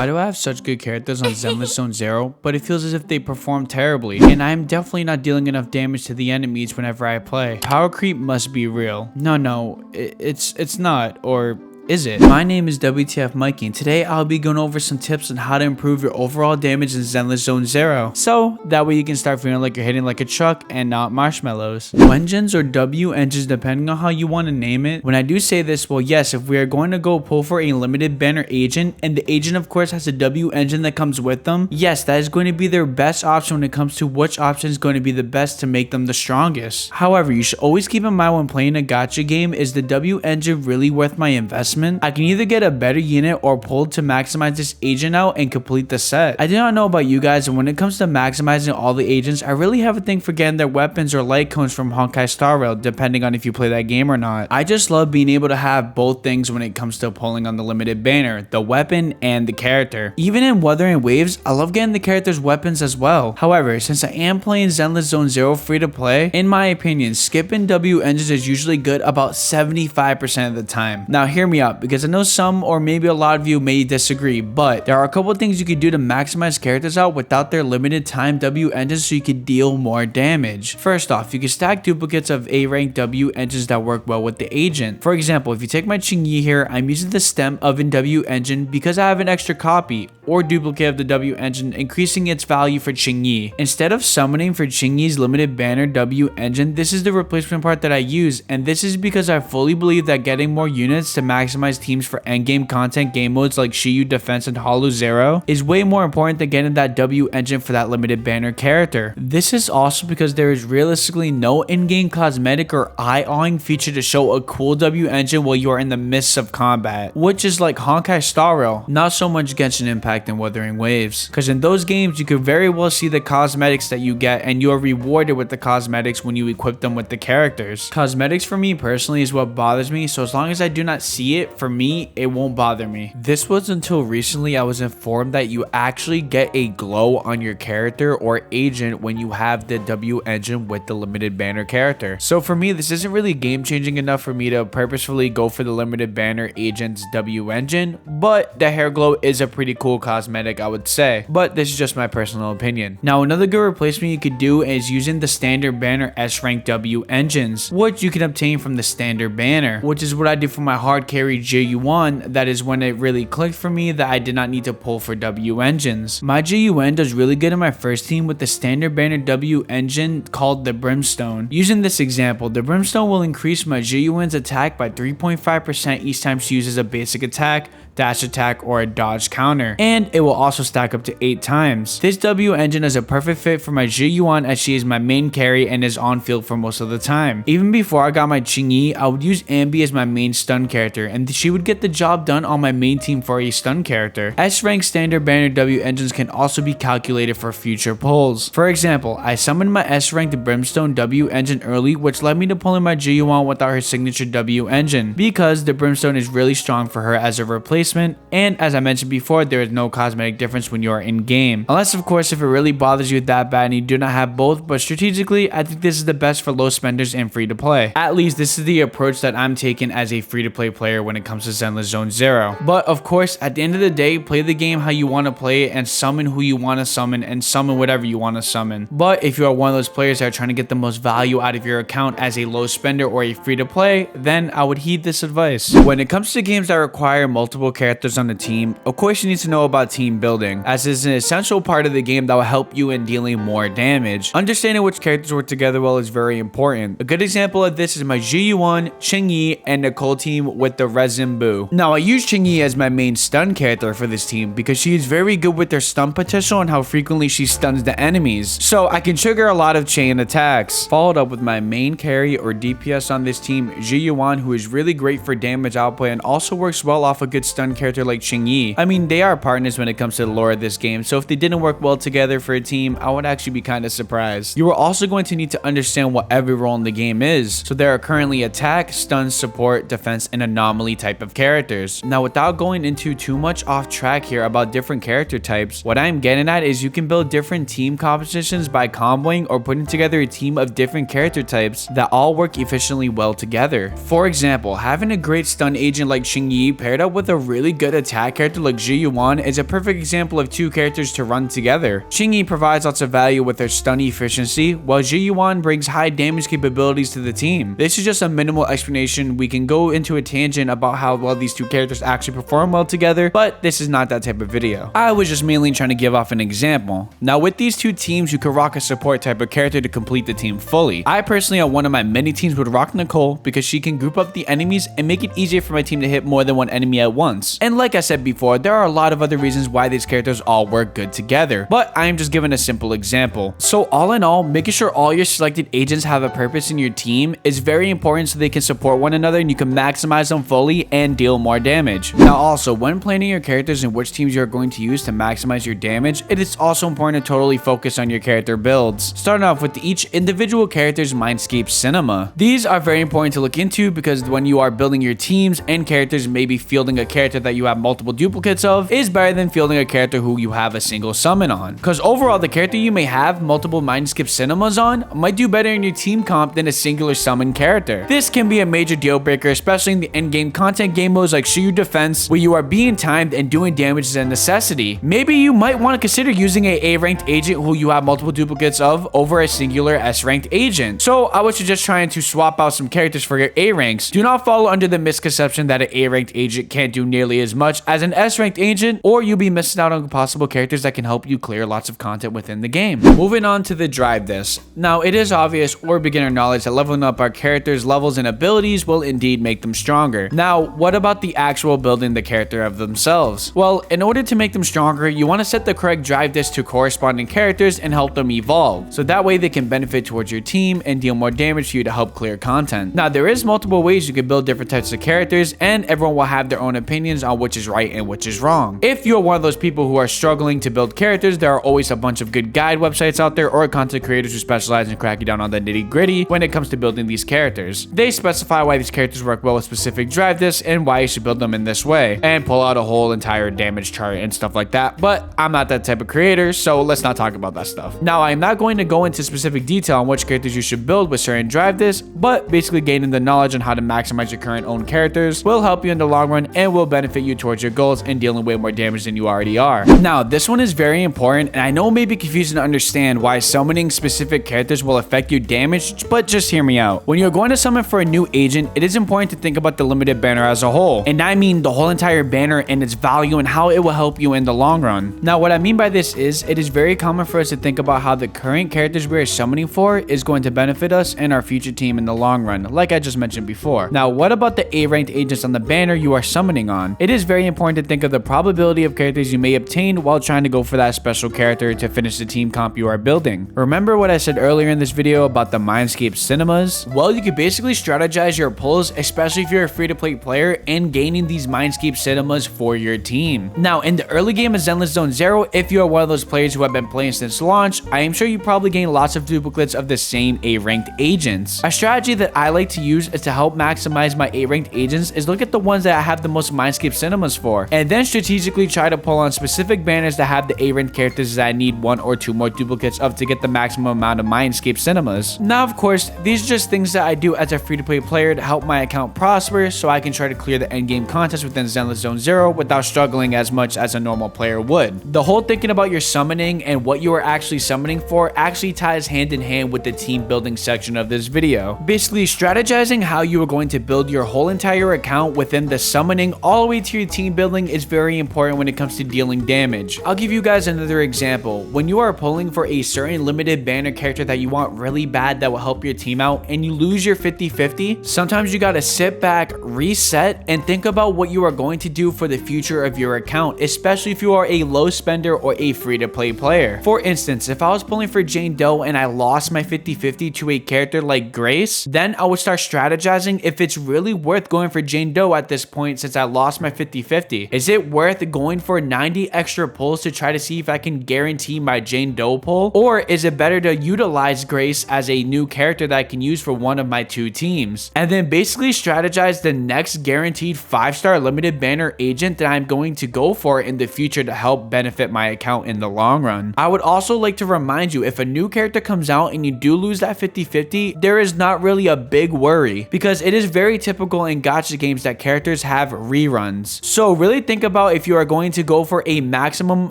Why do I have such good characters on Zenless Zone Zero, but it feels as if they perform terribly, and I am definitely not dealing enough damage to the enemies whenever I play. Power creep must be real. No, it's not, or is it? My name is wtfmikxy, and today I'll be going over some tips on how to improve your overall damage in Zenless Zone Zero, so that way you can start feeling like you're hitting like a truck and not marshmallows. Wengens or W engines depending on how you want to name it. When I do say this, well yes, if we are going to go pull for a limited banner agent, and the agent of course has a W engine that comes with them, yes, that is going to be their best option when it comes to which option is going to be the best to make them the strongest. However, you should always keep in mind when playing a gacha game, is the W engine really worth my investment? I can either get a better unit or pull to maximize this agent out and complete the set. I do not know about you guys, and when it comes to maximizing all the agents, I really have a thing for getting their weapons or light cones from Honkai Star Rail, depending on if you play that game or not. I just love being able to have both things when it comes to pulling on the limited banner, the weapon and the character. Even in Wuthering Waves, I love getting the character's weapons as well. However, since I am playing Zenless Zone Zero free to play, in my opinion, skipping W engines is usually good about 75% of the time. Now hear me out, because I know some or maybe a lot of you may disagree, but there are a couple of things you could do to maximize characters out without their limited time W engines so you could deal more damage. First off, you can stack duplicates of A rank W engines that work well with the agent. For example, if you take my Qingyi here, I'm using the stem oven W engine because I have an extra copy or duplicate of the W engine, increasing its value for Qingyi. Instead of summoning for Qingyi's limited banner W engine, this is the replacement part that I use, and this is because I fully believe that getting more units to maximize teams for endgame content game modes like Shiyu Defense and Hollow Zero is way more important than getting that W engine for that limited banner character. This is also because there is realistically no in-game cosmetic or eye-awing feature to show a cool W engine while you are in the midst of combat, which is like Honkai Star Rail, not so much Genshin Impact and Wuthering Waves, because in those games you could very well see the cosmetics that you get, and you are rewarded with the cosmetics when you equip them with the characters. Cosmetics for me personally is what bothers me, so as long as I do not see it, for me, it won't bother me. This was until recently I was informed that you actually get a glow on your character or agent when you have the W engine with the limited banner character. So for me, this isn't really game changing enough for me to purposefully go for the limited banner agent's W engine, but the hair glow is a pretty cool cosmetic, I would say, but this is just my personal opinion. Now another good replacement you could do is using the standard banner S rank W engines, which you can obtain from the standard banner, which is what I do for my hard carry JU1. That is when it really clicked for me that I did not need to pull for W engines. My JUN does really good in my first team with the standard banner W engine called the Brimstone. Using this example, the Brimstone will increase my JUN's attack by 3.5% each time she uses a basic attack, dash attack, or a dodge counter, and it will also stack up to 8 times. This W engine is a perfect fit for my Zhiyuan as she is my main carry and is on field for most of the time. Even before I got my Qingyi, I would use Ambi as my main stun character, and she would get the job done on my main team for a stun character. S rank standard banner W engines can also be calculated for future pulls. For example, I summoned my S ranked Brimstone W engine early, which led me to pulling my Zhiyuan without her signature W engine, because the Brimstone is really strong for her as a replacement, and as I mentioned before, there is no cosmetic difference when you are in game, unless of course if it really bothers you that bad and you do not have both. But strategically, I think this is the best for low spenders and free to play. At least this is the approach that I'm taking as a free to play player when it comes to Zenless Zone Zero. But of course, at the end of the day, play the game how you want to play it and summon who you want to summon and summon whatever you want to summon. But if you are one of those players that are trying to get the most value out of your account as a low spender or a free to play, then I would heed this advice. When it comes to games that require multiple characters on the team, of course you need to know about team building, as it's an essential part of the game that will help you in dealing more damage. Understanding which characters work together well is very important. A good example of this is my Zhiyuan, Qingyi, and Nicole team with the Resin Boo. Now I use Qingyi as my main stun character for this team because she is very good with their stun potential and how frequently she stuns the enemies, so I can trigger a lot of chain attacks. Followed up with my main carry or DPS on this team, Zhiyuan, who is really great for damage output and also works well off a good stun character like Qingyi. I mean, they are partners when it comes to the lore of this game, so if they didn't work well together for a team, I would actually be kind of surprised. You are also going to need to understand what every role in the game is. So there are currently attack, stun, support, defense, and anomaly type of characters. Now without going into too much off track here about different character types, what I'm getting at is you can build different team compositions by comboing or putting together a team of different character types that all work efficiently well together. For example, having a great stun agent like Qingyi paired up with a really good attack character like Zhi Yuan is a perfect example of two characters to run together. Xingyi provides lots of value with her stun efficiency, while Zhi Yuan brings high damage capabilities to the team. This is just a minimal explanation. We can go into a tangent about how well these two characters actually perform well together, but this is not that type of video. I was just mainly trying to give off an example. Now with these two teams, you could rock a support type of character to complete the team fully. I personally on one of my many teams would rock Nicole because she can group up the enemies and make it easier for my team to hit more than one enemy at once. And like I said before, there are a lot of other reasons why these characters all work good together, but I am just giving a simple example. So all in all, making sure all your selected agents have a purpose in your team is very important so they can support one another and you can maximize them fully and deal more damage. Now also, when planning your characters and which teams you're going to use to maximize your damage, it is also important to totally focus on your character builds. Starting off with each individual character's Mindscape Cinema. These are very important to look into because when you are building your teams and characters, maybe fielding a character that you have multiple duplicates of is better than fielding a character who you have a single summon on. Because overall, the character you may have multiple Mindscape Cinemas on might do better in your team comp than a singular summon character. This can be a major deal breaker, especially in the endgame content game modes like Shiryu Defense, where you are being timed and doing damage is a necessity. Maybe you might want to consider using a A-ranked agent who you have multiple duplicates of over a singular S-ranked agent. So I would suggest trying to swap out some characters for your A ranks. Do not fall under the misconception that an A ranked agent can't do nearly as much as an S ranked agent, or you'll be missing out on possible characters that can help you clear lots of content within the game. Moving on to the drive disc. Now it is obvious or beginner knowledge that leveling up our characters' levels and abilities will indeed make them stronger. Now what about the actual building the character of themselves? Well, in order to make them stronger, you want to set the correct drive disc to corresponding characters and help them evolve, so that way they can benefit towards your team and deal more damage to you to help clear content. Now there is multiple ways you can build different types of characters, and everyone will have their own opinions on which is right and which is wrong. If you're one of those people who are struggling to build characters, there are always a bunch of good guide websites out there or content creators who specialize in cracking down on the nitty-gritty when it comes to building these characters. They specify why these characters work well with specific drive discs and why you should build them in this way, and pull out a whole entire damage chart and stuff like that, but I'm not that type of creator, so let's not talk about that stuff. Now I'm not going to go into specific detail on which characters you should build with certain drive discs, but basically gaining the knowledge on how to maximize your current own characters will help you in the long run and will benefit you towards your goals and dealing way more damage than you already are. Now this one is very important, and I know it may be confusing to understand why summoning specific characters will affect your damage, but just hear me out. When you're going to summon for a new agent, it is important to think about the limited banner as a whole, and I mean the whole entire banner and its value and how it will help you in the long run. Now what I mean by this is, it is very common for us to think about how the current characters we are summoning for is going to benefit us and our future team in the long run, like I just mentioned before. Now what about the A-ranked agents on the banner you are summoning on? It is very important to think of the probability of characters you may obtain while trying to go for that special character to finish the team comp you are building. Remember what I said earlier in this video about the Mindscape Cinemas? Well, you could basically strategize your pulls, especially if you're a free-to-play player, and gaining these Mindscape Cinemas for your team. Now in the early game of Zenless Zone Zero, if you are one of those players who have been playing since launch, I am sure you probably gain lots of duplicates of the same A-ranked agents. A strategy that I like to use is to help maximize my A-ranked agents is look at the ones that I have the most Mindscape Cinemas for, and then strategically try to pull on specific banners that have the A-ranked characters that I need one or two more duplicates of to get the maximum amount of Mindscape Cinemas. Now of course, these are just things that I do as a free-to-play player to help my account prosper so I can try to clear the endgame contest within Zenless Zone Zero without struggling as much as a normal player would. The whole thinking about your summoning and what you are actually summoning for actually ties hand in hand with the team building section of this video. Basically, strategizing how you are going to build your whole entire account within the summoning all the way to your team building is very important when it comes to dealing damage. I'll give you guys another example. When you are pulling for a certain limited banner character that you want really bad that will help your team out and you lose your 50-50, sometimes you gotta sit back, reset, and think about what you are going to do for the future of your account, especially if you are a low spender or a free-to-play player. For instance, if I was pulling for Jane Doe and I lost my 50-50 to a character like Grace, then I would start strategizing if it's really worth going for Jane Doe at this point since I lost my 50-50. Is it worth going for 90 extra pulls to try to see if I can guarantee my Jane Doe pull? Or is it better to utilize Grace as a new character that I can use for one of my two teams? And then basically strategize the next guaranteed 5-star limited banner agent that I'm going to go for in the future to help benefit my account in the long run. I would also like to remind you, if a new character comes out and you do lose that 50-50, there is not really a big worry because it is very typical in gacha games that characters have reruns. runs. So really think about if you are going to go for a maximum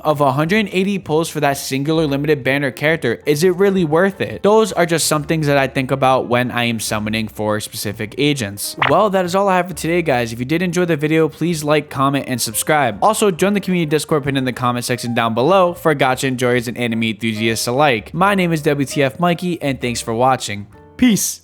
of 180 pulls for that singular limited banner character, is it really worth it? Those are just some things that I think about when I am summoning for specific agents. Well, that is all I have for today, guys. If you did enjoy the video, please like, comment, and subscribe. Also, join the community Discord pinned in the comment section down below for gacha enjoyers and anime enthusiasts alike. My name is wtfmikxy, and thanks for watching. Peace!